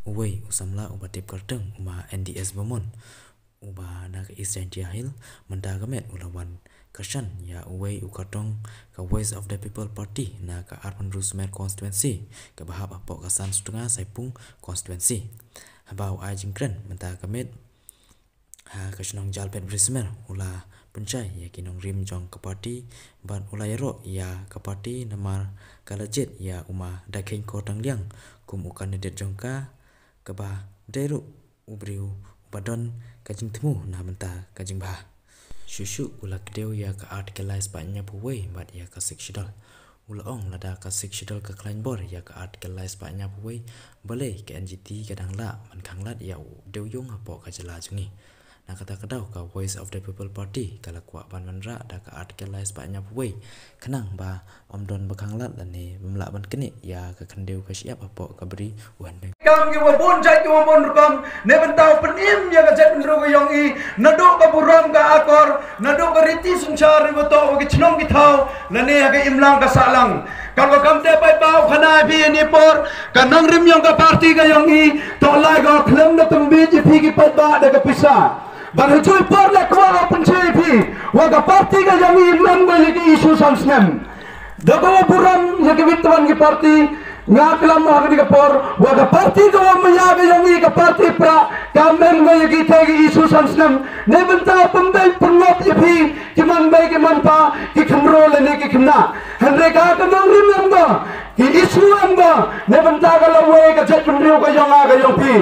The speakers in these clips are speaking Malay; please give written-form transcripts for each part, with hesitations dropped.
uwei usamla ubatip karteng uma NDS Bomon uba nak Eastern Hill mendagamet ulawan Kashan ya uwei ukartong ka Voice of the People Party na ka Urban Rusmer Constituency ka bahab apok kasan setengah Saipung Constituency habau ajingkren mendagamet ha kasnong jalpet Rusmer ula pencai ya kinong rim jong ke parti ban ula yaro ya ke parti namar kalajet ya uma daking kotang liang kum kandidat jongka keba deru ubriu badon kajing temu na menta kajing bah shushu ula kedeu ya ka articleize banyak buwe bat ya ka sekshidal ula ong lada ka sekshidal ka kleinbor ya ka articleize banyak buwe boleh ke NGT kadang la man khanglat ya deu yong apo ka jela jengi na kata kedau ka Voice of the People Party kala kuak ban manra da ka articleize banyak buwe kenang ba omdon bakanglat dan ni memlak ban kene ya ka kandeu ka siap apo ka beri wan kam ki wabun jai ki wabun kam ne bentau penim ya ka jat ndro ko yong i nadu ka buram ka akor nadu ka riti sunchar ri to ki chnong ki thau la ne ka imlang ka salang kalau kam te pai bau khana bi ni por ka nang rim yong ka party ka yong i to lai ka khlem na tum bi ji phi ki pai ba da ka pisa bar chui por la kwa pun chui phi wa ka party ka yong i imlang ba ki isu samsnem dago buram ya ki witwan ki party ngaklam mo agni kapor waga party ko mayaga yangi ka party pra kamen mo yagi tegi isu samsnam ne benta pambay pungop yapi kiman bay kiman pa ki khamro le ne ki khimna hanre ka ka nang rim amba ki isu amba ne benta ka lawe ka chat pundriu ka yanga ka yopi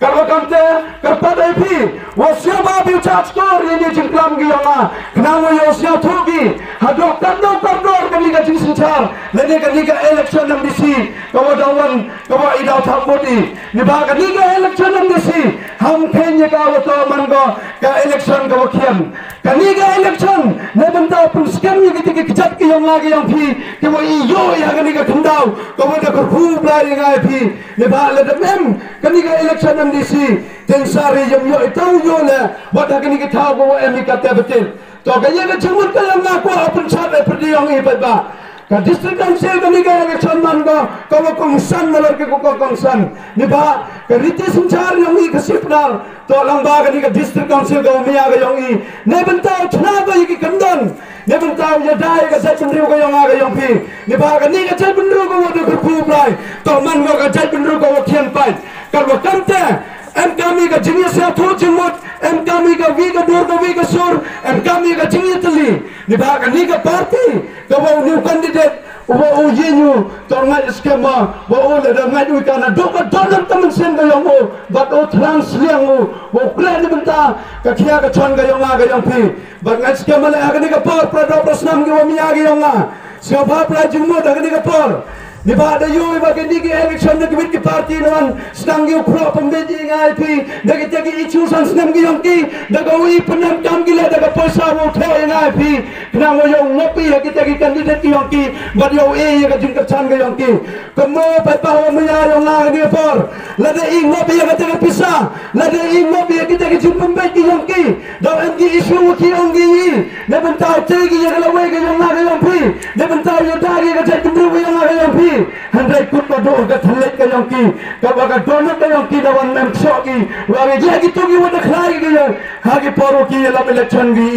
kalau kamte kerpada ipi wasya babi chat store ini jingklam gi yanga kenamo yosya thugi hadok tandor kami ka jingsinchar lene kami ka election nam disi kawa dawan kawa idau thapodi ni ba kami ka election nam disi ham khenye ka wato mango ka election ka wakhiam kami ka election ne banta pun scam ni ki kichat ki yanga gi yang phi ke wo i yo ya kami ka khandau kawa da khu blai ngai phi ne ba le dem kami ka election nam disi tensari yom yo itau yo le wada kini kita ko emi kata betul to kaya ka chumut ka yang ko apun chat perdi yang i ba ka district council kami ka chairman ko kong san malar ke ko kong san ni ba ka riti sunchar yang i kasipnar to lang ba kani ka district council ko miya ka yang i ne bentau chna ko yi kandon ne bentau ya dai ka chat pendru ko yang aga yang pi ni ba kani ka chat pendru ko wada ku plai to man ko ka chat pendru ko thian pai kalau kante em kami ka jingi sa thu jimut em kami ka vi ka dur ka vi ka sur em kami ka jingi tali ni ba ka ni ka party ka wa new candidate wa o yinyu to ngai skema wa o le da ngai wi kana do ka don tam sen ka yong o ba o trans liang o wa kla ni benta ka khia ka chon ka yong a ka yong phi ba ngai skema le ka ni ka par pra do prosnam ki wa mi a ki yong a sia ba pra jingmo da ka ni ka par ni ba da yo ba ke ni ki election na ki party non stang yu pro pambeji ngai pi da ke tegi ichu san snam ki yong ki da ga wi panam kam ki le da ga paisa wo the ngai pi na wo yo ngopi ha ki tegi candidate ki yong ki ba yo e ga jing ka chan ga yong ki ko mo pa pa wo mo ya yong na ni por la da i ngopi ga tegi pisa la da i ngopi ki tegi jing pambeji yong ki da en ki isu wo ki yong ki ne ban ta tegi ya ga la we ga yong na ga yong pi ne ban ta yo da ga ja tum ru ga yong na ga yong pi handai kut pa do ga thalek ka yong ki ka ba ga donut ka yong ki da wan mem chok ki wa ga ye ki tu ki wa da khlai ki ya ha ki poro ki la election gi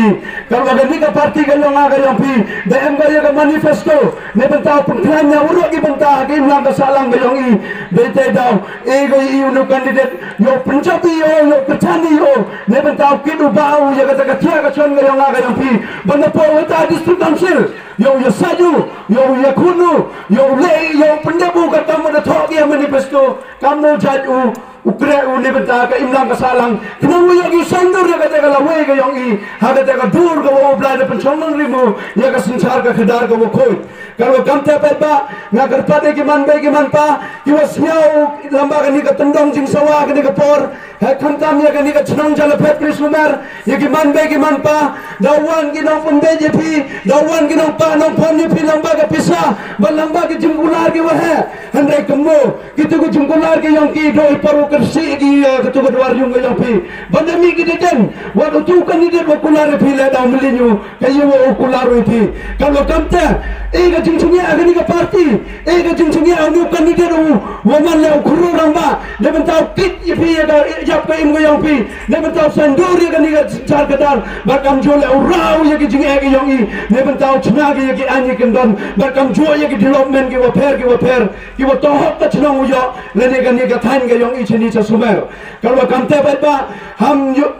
ka ba ga ni ka party ka yong ga yong pi da em ga ye ga manifesto ne ban ta pun khlan nya uro ki ban ta ki na ka salang ga yong i de te dau e ga i unu candidate yo punjabi yo pachani yo ne ban ta ki du ba u ye ga ta ka thia ga chon ga yong ga yong pi ban da po ta district council yo saju yo yakunu yo le yo pendabu kata mo na thoki manifesto kamu jaju ukre u le benta ka imlang ka salang kinamu yo gi sandur ya kata la we ga yong i ha kata ka dur ga wo bla de penchong nang rimu ya ka sanchar ka khidar ga wo khoi kalau kamte pe ba na garpa de ki man be ki man pa ki was miao lamba ga ni ka tendong jing sawa ga ni ka por ha khantam ya ga ni ka chnong jala phet krisumar ya ki man be ki man pa dawan ki nong pun be je phi dawan ki nong pa nong phon ni phi lamba ga pisa ba lamba ki jingkular ki wa hai handai kammo ki tu ko jingkular ki yong ki doi paru kersi ki ka tu ko dwar yung ga yong phi bandami ki de den wa tu kan ni de wa kular phi la da mlinyu ka ye wa kular phi kalau kamte e ga jingchungi agani ka party e ga jingchungi anu kan ni de ru wa man le khuru ramba ba ne bentau kit ipi ya yap ka im go yong pi ne bentau sanduri ka ni ka char ka dar barkam jole urau ya ki jing e ka yong i ne bentau chna ki ya ki ani kin don barkam jo ya ki development ki wa pher ki wa to hok ka chnong yo le ne ka ni ka thain ka yong i chini cha sumer kalwa kam te ba ham yo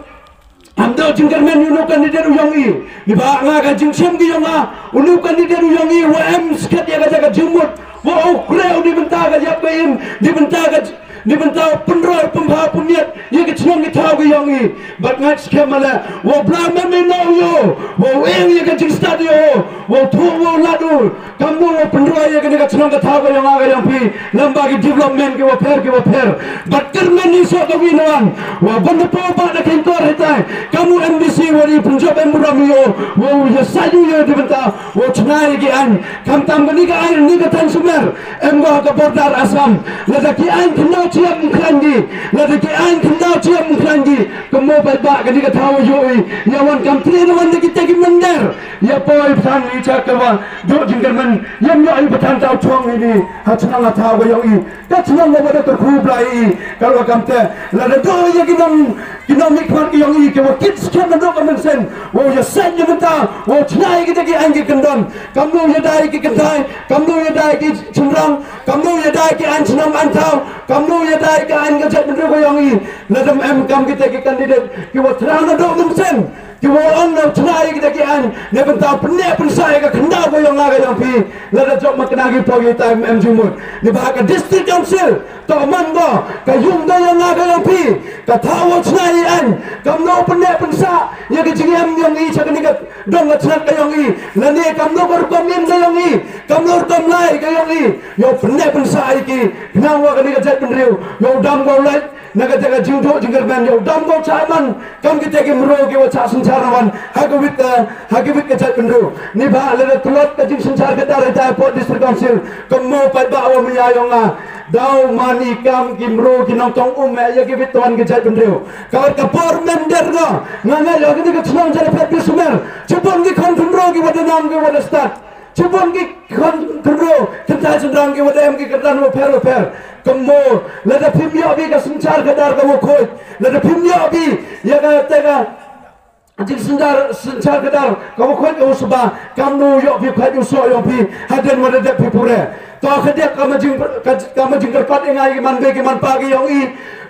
Amdo jingkar men unu kandidat uyang i, di ba nga ka jingsem ki yung unu kandidat uyang i, wa em skat ya ka jaga jimut, wa ukreo di benta ka jap ka im, di benta penroy pembah punyat, ya ka chnong ki tau ki yung i, bat ngat skem mala, wa blang men me nau yo, wa eng ya ka jing stadio, wa tu wa ladu, kamu wa penroy ya ka chnong ka tau ka yung pi, lamba ki development ki wa pher, bat kermen ni so ka winawan, wa benda pa ba na kengkor hitai, kamu MBC wari Punjab Muramio wo ya saju ya dibenta wo chnai ki an kam tam ni ka ai ni ka tan sumer emgo ka bordar Assam lada ki an khnau chiam khlangi lada ki an khnau chiam khlangi kamo ba ba ka ni ka thaw yo ya wan kam tri na wan ki te ki mander ya poi phan ni cha ka wa do jingkar man yam yo ai pathan taw chong ni ha chang thaw ga yo i ka chang wa da ka khu blai ka kam te lada do ya ki nam mikman ki yong i ke wa kids kem na do ka men sen wo ya sen ya benta wo chnai ki te ki ang ki kendon kam no ya dai ki kendai kam no ya dai ki chungrang kam no ya dai ki an chnam an thau kam no ya dai ka an ka chat men ko yong i ladam em kam ki te ki candidate ki wa thrang na do men sen ki wo on na chnai ki te ki an ne benta pne pen sai ka khanda ko yong ga yong pi lada jok mak na ki po ki time em jumut ni ba ka district council to man go ka yung da yong ga yong pi ka thaw chnai an kam no pne pen sa ya ki jingem yong i chakni ka dong ka chnat ka yong i la ne kam no kor kom yem ka yong i kam no kom lai ka yong i yo pne pen sa ai ki na wa ka ni ka jat pen riu yo dam go lai naga jaga jingdo jingkar man yo dam go chaman kam ki te ki mro ki wa cha sancharawan hagwit ka jat pen riu ni ba le tulot ka jing sanchar ka dar ta po district council kam mo pa ba wa mi ya yong daw mani kam ki mro ki nong tong ya ki bitwan ki jat pen riu ka por mender no nga yo ki ka chnong jare pet bi sumer chupon ki khon mro ki wa nam ki wa start chupon ki khon mro thai chandang ki wa em ki kadan wo pher kamo la da phim yo bi ka sanchar ka dar ka wo khoi la da phim yo bi ya ka te ka jing sanchar ka dar ka wo khoi ka usba kam no yo bi khoi so yo bi haden wa da phi pure to khade ka ma jing ka pat ngai ki man be ki man pa ki yo i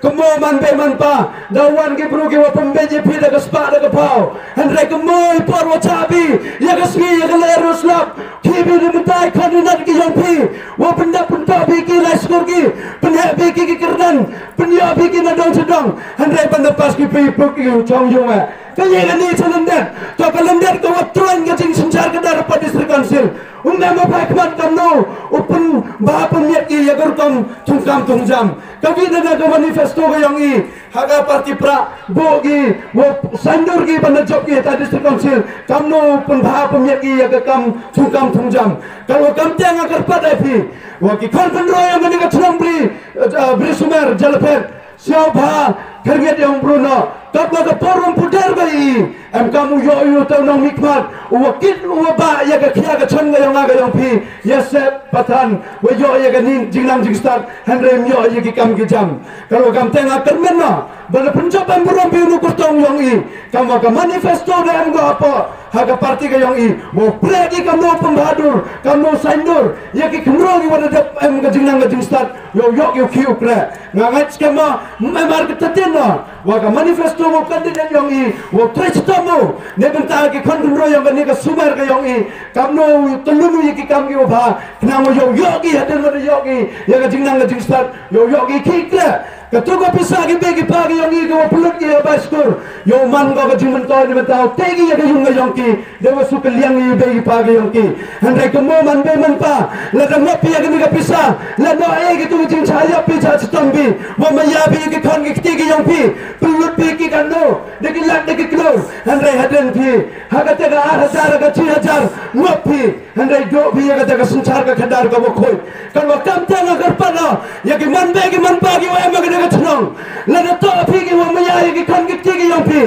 kamo man be man pa dawan ki bru ki wa pambe je phi da ka spa da ka pau han re kamo I por wa chabi ya ka ski ya ka le ruslap ki bi ni mutai khani nat ki yong phi wa panda punta bi ki la skor ki panya bi ki kerdan panya bi ki na dong sedong han re panda pas ki pi pu ki chong yo ma ka ye ka ni chalandet to kalandet ko wa tron ka jing sanchar ka dar pa district council umna ma pa kmat kam no upun ba pun miat ki ya gor kam tungjam ka bi na ka manifesto ka yong i haga parti pra bogi wo sandur ki panda job ki ta district council kam no pun ba pun miat ki ya ka kam tungjam kalau kam teng akar pa dai phi wo ki khon pen roy ngani ka chnom bri sumer jalpet siau bha kherget yong bruno tap la ka porum puder bai em kamu yo tau nong mikmat wa kit wa ba ya ka khia ka chon ga yong phi yes pathan wa yo ya ka nin jingnam jing start handrem yo ya ki kam ki jam kalau kam teng akar men no bala punjab am burom bi nu kutong yong i kam ka manifesto de am go apa haga parti ka yong i wo predi kam no pembadur kam no sandur ya ki khmro ki wa da em ka jingnam ka jing start yo ki ukra ngangat skema memar ka tatin no wa ka manifesto wo kandidat yong i wo trechtomo ne benta ki khon khmro yong ka ni ka sumer ka yong i kam no tulunu ya ki kam ki wa ba kna mo yo ki haden wa yo ki ya ka jingnam ka jing start yo ki kikra Ketua pisah ki bagi pagi yang ini kau pulut ki abaskur. Yo man kau kejiman kau ni betau. Tegi ya kejung yang ki. Dewa suka liang ini bagi pagi yang ki. Andai kemo man be man pa. Lada ngopi yang ini kepisah. Lada gitu kejing cahaya pi cah cetambi. Wa maya pi ki kon ki tegi yang pi. Pulut pi ki kando. Deki lak deki klo. Andai haden pi. Haga tega 8,000 ka 10,000 ngopi. Andai do pi ya kata kesencar ka kadar ka bokoi. Kalau kam tengah kerpada. Ya ki man pa ki wa emang ka chnong la na to phi ki wa maya ki khan ki ti ki yong phi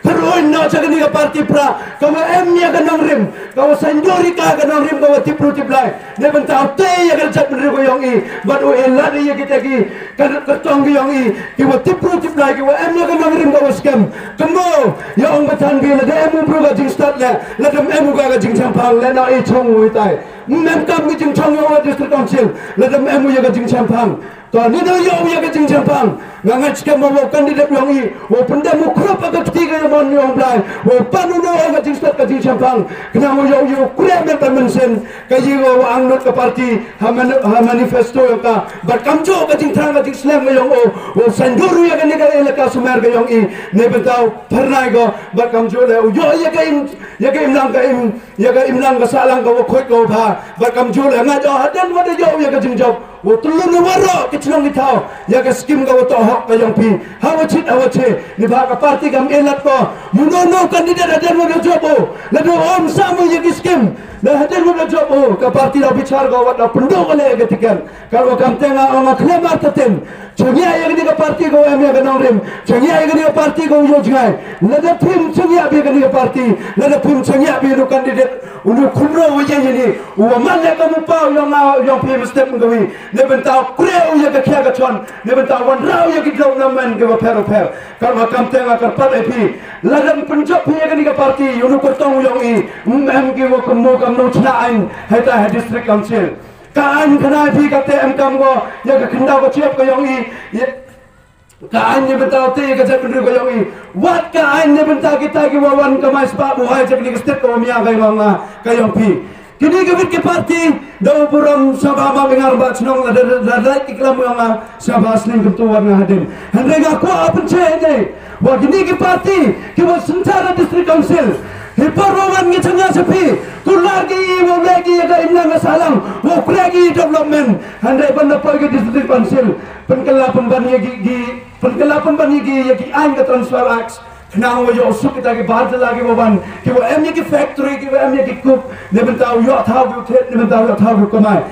Karuin na sa kanila party pra. Kawa emnya ka ng rim. Kawa sandori ka ng rim. Kawa tipro tiplay. Neban tao te ya ka chat menri ko yung i. But o elari ya kita ki. Katong yung i. Kawa tipro tiplay. Kawa emnya ka ng rim. Kawa scam. Kamo. Yung batan gila. Da emu bro ka jing start na. Ladam emu ka jing champang. Lena i chong uitay. Mem kam ki jing chong yung district council. Ladam emu ya ka jing champang. To ni do yo ya ka jing champang. Ngangat scam mo kandidat yung i. Wo penda mo krop ka ketiga yung mon yung blay. Wo panu no ka jing start ka jing champang. Kena mo yo kurang men mensen. Kaji wo ang not ka party ha manifesto yung ka. But kamjo ka jing trang ka jing slam yung o. Wo sanduru ya ka ni ka elaka sumer ka yung i. Ne betaw pernai ko. But kamjo le yo ya ka im lang ka salang ka wo khoi ko ba. But kamjo le ngat hadan wa yo ya ka jing job. Wo tulun ni waro kitnong itaw. Ya ka skim ka wo to hok ka yung pi. Hawachit ni ba ka party kam elat ko. Munono kandidat hadan mo na job o. Lado om sama ya ki skim. Na hadan mo na job o. Ka party na bicar ko wat na pundo ka le gatikan. Kalau kam tenga o maklema taten. Chungya ya ni ka party ko em ya ka nongrim. Chungya ya ni ka party ko yo jngai. Lada pim chungya bi ka ni ka party. Lada pim chungya bi no kandidat. Unu kunro wajan ni. Wa man le ka mo pa yung pim step ngawi. Ne bentau kureu ya ka kya ka chon. Ne bentau wan rau ya ki dlo naman ke wa per. Kalau kam tenga ka pat epi. Ladam penjop ya ka ni ka party. Unu kotong yung i. Em ki wo kamo kam no chnain. Heta district council. Kaan kanai pi ka TM kam ko ya ka kendau ko chiap ko yung i. Kaan ni bentau te ka jap ko yung i. Wat kaan ni bentau kita ki wawan ka mais pa buhay jap ni step ko miya kay mga kayong pi. Kini gawin ke party daw puram sababa mengarba chnong ladai iklam yang sabas ning ketuan ngaden. Hendai aku apa cene. Wa kini ke party ke Sentara District Council. Hiparwan ngi changa sapi. Kulagi wo lagi ada imna masalang. Wo kulagi development. Hendai banda pergi District Council. Penkela pembani gi yaki ain ke transfer acts. Kenapa yo usuk kita ke bahar lagi bawan, kita emnya ke factory, kita emnya ke cook, ni bentau yo tahu yo tet, ni bentau yo tahu yo kemai,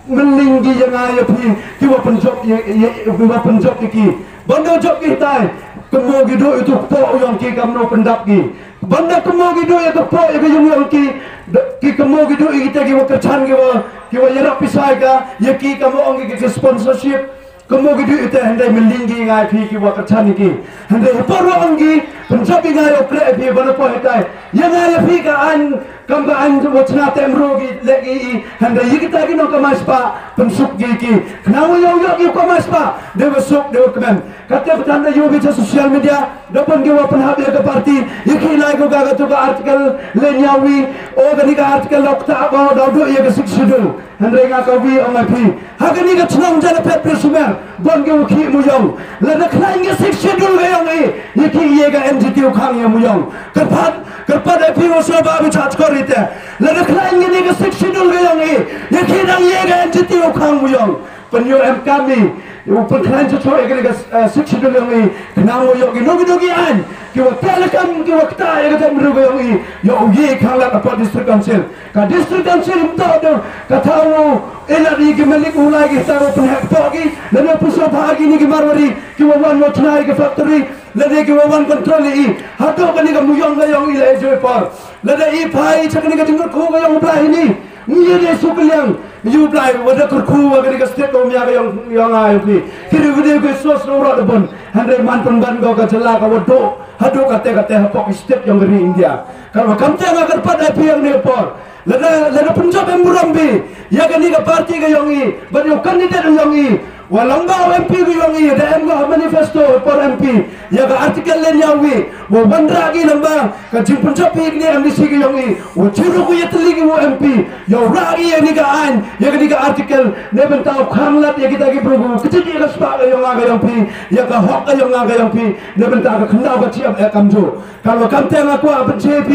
melinggi yang ayah pi, kita penjob ki, benda job kita, kemo gido itu po yang ki kamno pendap ki, benda kemo gido itu po yang ki kemo gido kita kerjaan kita yerap pisai ka, ki kamu orang ki sponsorship. Kemo gitu itu hendai melinggi ngai pi ki wa kacani ki hendai parwa anggi penjabi ngai okre pi bana po hetai yang ngai pi ka an kam ka an wachna temro gi legi hendai yikita ki no kamaspa pensuk gi ki knawo yo ki kamaspa de besuk de kemen kata petanda yo bicara sosial media dapat ki wa penhab ya ke parti yiki lai ko ga tu ka artikel lenyawi o gani ka artikel lokta ba do ya ke siksidul hendai nga ka wi ongai pi hagani ka chnong jana pet presumer bon ge ukhi muyong la na khlaing ge siksidul ge yong e yiki ye ga MGT ukhang ye muyong karpat epi wo so ba bi chat korite la na khlaing ge ge siksidul ge yong e yiki dang ye ga MGT ukhang muyong penyo em kami upun klan cho ge siksidul yong e knamo yo ge nogi an ki wa telekam ki wa kta ye ga mru ge yong e yo ye khang la apa district council ka district council mto do ka thawo ela di ki malik ulai ki taro penhak pogi lana puso bhagi ni ki marwari ki wa wan wachnai ki factory lade ki wa wan control i hato kani ka muyong ga yong ile joy par lade i phai chakni ka jingur khu ga yong blai ni ni de sukliang you blai wada kur khu wa kani ka step om ya ga yong ai pi kiri video ko so so ro bon handai man ban go ka jala ka wado hado kate hapok step yang dari India kalau kamte agar pada piang ni por lada penjab yang murambi ya kani ka party ka yongi banyo kandidat yongi walang ba MP ka yongi da emga manifesto por MP ya ka artikel len yawi wo bandra gi lamba ka jim penjab ni MDC ka yongi wo chiru ku yetli ki wo MP yo ragi ya ni ka an ya kani ka artikel ne bentau khanglat ya kita ki program kecil ka spa ka yonga ka yongi ya ka hok ka yonga ka yongi ne bentau ka khandau ka chiap kamjo kalau kamte ngaku apa CP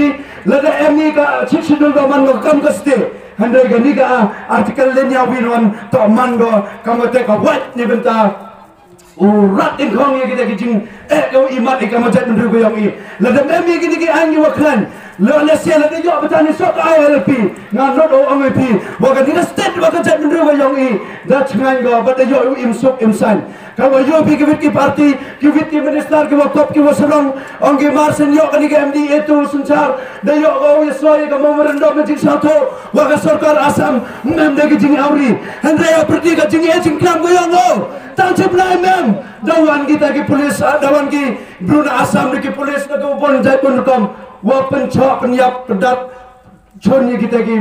lada MI ka chiksidul ka man kam ka ste handai ga ni ka artikel len ya winwan to man go kamate ka wat ni benta urat in khong ye kita kijing ko imat ikam jat ndu ko yang i lada MI ki ni ki an yu waklan le sia le yo betani sok ILP na not o MAP wa ka ni state wa ka jat menru wa yong I da chngai go ba da yo im sok im san ka wa yo bi ki parti ki minister ki wa kop ki wa sarong ong ki marsen yo ka ni ke MDA tu sunchar da yo go ya so ka memorandum me jing sa tho wa ka sarkar Assam mem de ki jing auri handre ya perti ka jing e jing kram go yong o tang chep lai mem dawan kita ki polis dawan ki Bruna Assam ki polis na ko bon jai pun kom wa pen chok pen yap pedat chon ye kita ki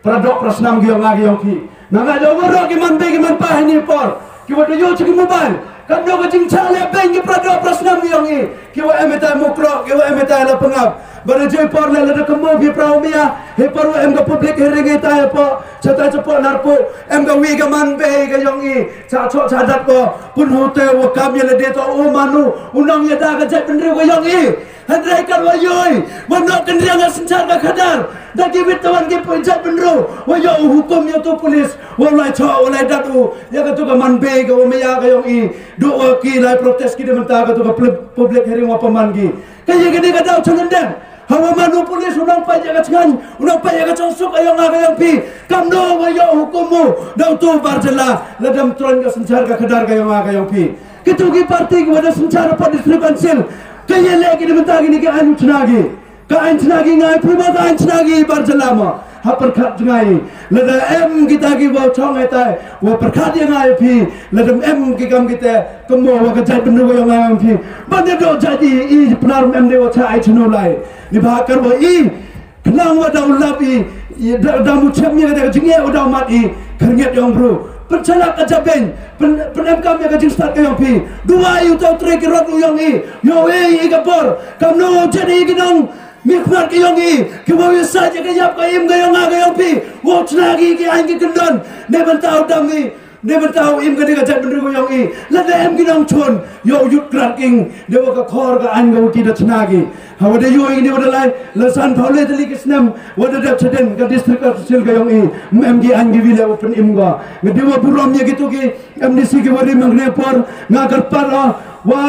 pradok prasnam gi yong agi yong ki na do ro ki man be ki man pa ni por ki wa yo chi ki mobile kan do ka jing cha le ben ki pradok prasnam gi yong I ki wa emeta mokro ki wa emeta la pengap bara joi por le le ka mo bi prau mia he por em ka public hearing e ta po chata chapo narpo em ka wi ka man be ka yong I cha cho cha dat po pun hotel wa kam ye le de to o manu unang ye da ka jai pen ru ka yong I handai kan wa yoi wa no kan riang sencar ka khadar da ki wit tawan ki punjat benro wa yo hukum yo tu polis wa lai cho wa lai datu ya ka tu ka man be ka wa meya ka yong I do wa ki lai protest ki de menta ka tu ka public hearing wa paman ki ka ye ka de ka dau chungan den hawa manu polis unang pa ya ka chan unang pa ya ka chong suk ayong aga yang pi kam no wa yo hukum mu dau tu barjela ladam tron ka sencar ka khadar ka yong aga yang pi kitu ki parti ki wa sencar pa district council kaya lagi di mentah ini ke anu cenagi, ke anu cenagi ngai prima ke anu cenagi barjelama, hapar kat ngai, lada em kita ki bawa cong etai, wa perkat yang ngai pi, lada em kikam kita kemo wa kejai bener wa yang ngai pi, banyak do jadi I penar em dewa cai cenulai, ni bahakar wa I kenang wa daun lapi, damu cemnya kata jengnya wa daun mati, keringat yang bro. Pencalak aja ben penem kami akan start ke yang pi dua yu tau trek rot yang I yo I kapor kam no jadi ginong mikmar ke yang I ke bawa saja ke yap ke im ke yang aga yang pi watch lagi ke ang ke kendon ne bentau dami ne bentau im ke dia jat bener ke yang I lada em ginong chon yo yut kraking dewa ka khor ka ang ke kita cenagi hawa de yo ini wada lai lesan phole tali kisnam wada dap chaden ka district council ka yong I mem gi ang gi vile open im ga ngedewa burom ye gitu ki MDC ki wari mangne por ngagar para wa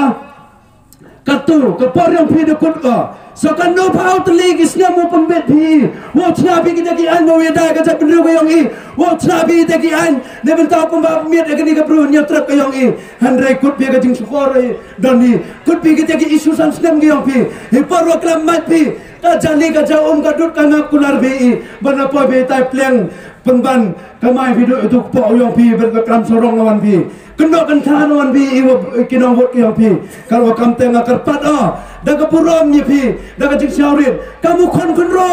katu ke por yang pi de kut ka so kan no pau tali kisnam open bet pi wo chna bi ki de ki an no ye da ka jat bener ka yong I wo chna bi de ki an ne bentau pemba miet de ki ka bru nya trap ka yong I handrai kut pi ka jing sukor doni kut pi ki de ki isu san snam gi yong pi he por wa klam mat pi ka jali ka ja ka dut ka ngap kular bi bana po be tai pleng pengban kamai video itu po yong pi ber ka kram sorong lawan pi kendo kan khan wan bi I kinong wot ki yong pi kalau kam te ngakar pat da ka purom ni pi da ka jing saurit kamu kon ro